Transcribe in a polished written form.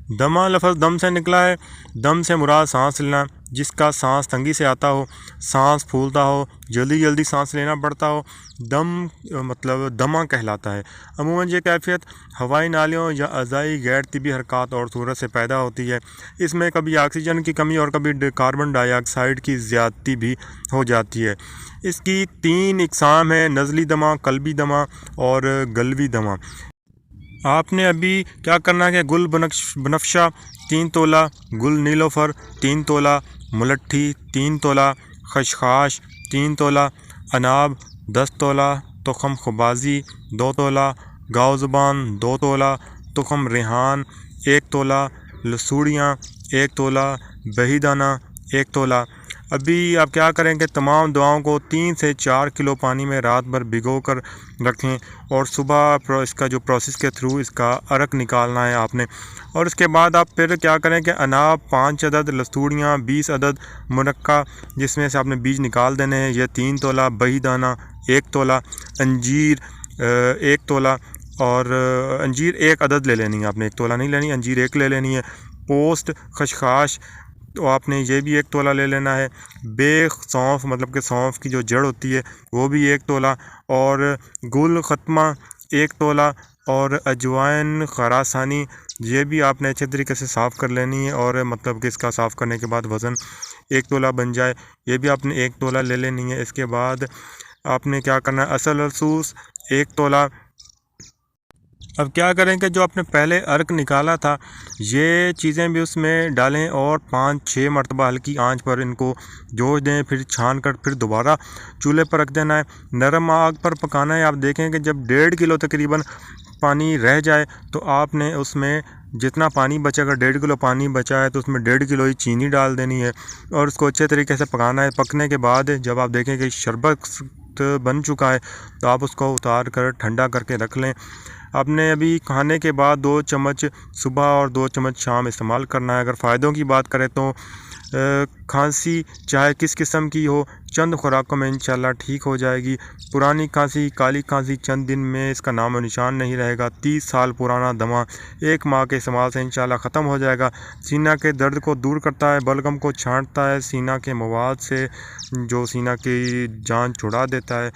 دمہ لفظ دم سے نکلا ہے۔ دم سے مراد سانس لینا، جس کا سانس تنگی سے آتا ہو، سانس پھولتا ہو، جلدی جلدی سانس لینا پڑتا ہو، دم مطلب دمہ کہلاتا ہے۔ عموماً یہ کیفیت ہوائی نالیوں یا اعضائی غیر طبی حرکات اور صورت سے پیدا ہوتی ہے۔ اس میں کبھی آکسیجن کی کمی اور کبھی کاربن ڈائی آکسائڈ کی زیادتی بھی ہو جاتی ہے۔ اس کی 3 اقسام ہیں: نزلی دمہ، قلبی دمہ اور گلوی دمہ۔ آپ نے ابھی کیا کرنا ہے کہ گل بنفشہ 3 تولہ، گل نیلوفر 3 تولہ، ملٹھی 3 تولہ، خشخاش 3 تولہ، اناب 10 تولہ، تخم خبازی 2 تولہ، گاؤ زبان 2 تولہ، تخم ریحان 1 تولہ، لسوڑیاں 1 تولہ، بہی دانہ 1 تولہ۔ ابھی آپ کیا کریں کہ تمام دواؤں کو 3 سے 4 کلو پانی میں رات بھر بھگو کر رکھیں، اور صبح اس کا جو پروسیس کے تھرو اس کا عرق نکالنا ہے آپ نے۔ اور اس کے بعد آپ پھر کیا کریں کہ اناب 5 عدد، لسوڑیاں 20 عدد، منقع جس میں سے آپ نے بیج نکال دینے ہیں، یہ 3 تولہ، بہی دانہ 1 تولہ، انجیر 1 تولہ، اور انجیر 1 عدد لے لینی ہے آپ نے، 1 تولہ نہیں لینی، انجیر 1 لے لینی ہے۔ پوسٹ خشخاش تو آپ نے یہ بھی 1 تولہ لے لینا ہے۔ بیخ سونف، مطلب کہ سونف کی جو جڑ ہوتی ہے وہ بھی 1 تولہ، اور گل ختمہ 1 تولہ، اور اجوائن خراسانی یہ بھی آپ نے اچھے طریقے سے صاف کر لینی ہے، اور مطلب کہ اس کا صاف کرنے کے بعد وزن 1 تولہ بن جائے، یہ بھی آپ نے 1 تولہ لے لینی ہے۔ اس کے بعد آپ نے کیا کرنا ہے، اصل لسوس 1 تولہ۔ اب کیا کریں کہ جو آپ نے پہلے عرق نکالا تھا یہ چیزیں بھی اس میں ڈالیں، اور 5-6 مرتبہ ہلکی آنچ پر ان کو جوش دیں، پھر چھان کر پھر دوبارہ چولہے پر رکھ دینا ہے، نرم آگ پر پکانا ہے۔ آپ دیکھیں کہ جب 1.5 کلو تقریباً پانی رہ جائے تو آپ نے اس میں جتنا پانی بچے گا، 1.5 کلو پانی بچا ہے تو اس میں 1.5 کلو ہی چینی ڈال دینی ہے، اور اس کو اچھے طریقے سے پکانا ہے۔ پکنے کے بعد جب آپ دیکھیں کہ شربت بن چکا ہے تو آپ اس کو اتار کر ٹھنڈا کر کے رکھ لیں۔ آپ نے ابھی کھانے کے بعد 2 چمچ صبح اور 2 چمچ شام استعمال کرنا ہے۔ اگر فائدوں کی بات کریں تو کھانسی چاہے کس قسم کی ہو، چند خوراکوں میں انشاءاللہ ٹھیک ہو جائے گی۔ پرانی کھانسی، کالی کھانسی چند دن میں اس کا نام و نشان نہیں رہے گا۔ 30 سال پرانا دمہ 1 ماہ کے استعمال سے انشاءاللہ ختم ہو جائے گا۔ سینہ کے درد کو دور کرتا ہے، بلغم کو چھانٹتا ہے، سینہ کے مواد سے جو سینہ کی جان چھڑا دیتا ہے۔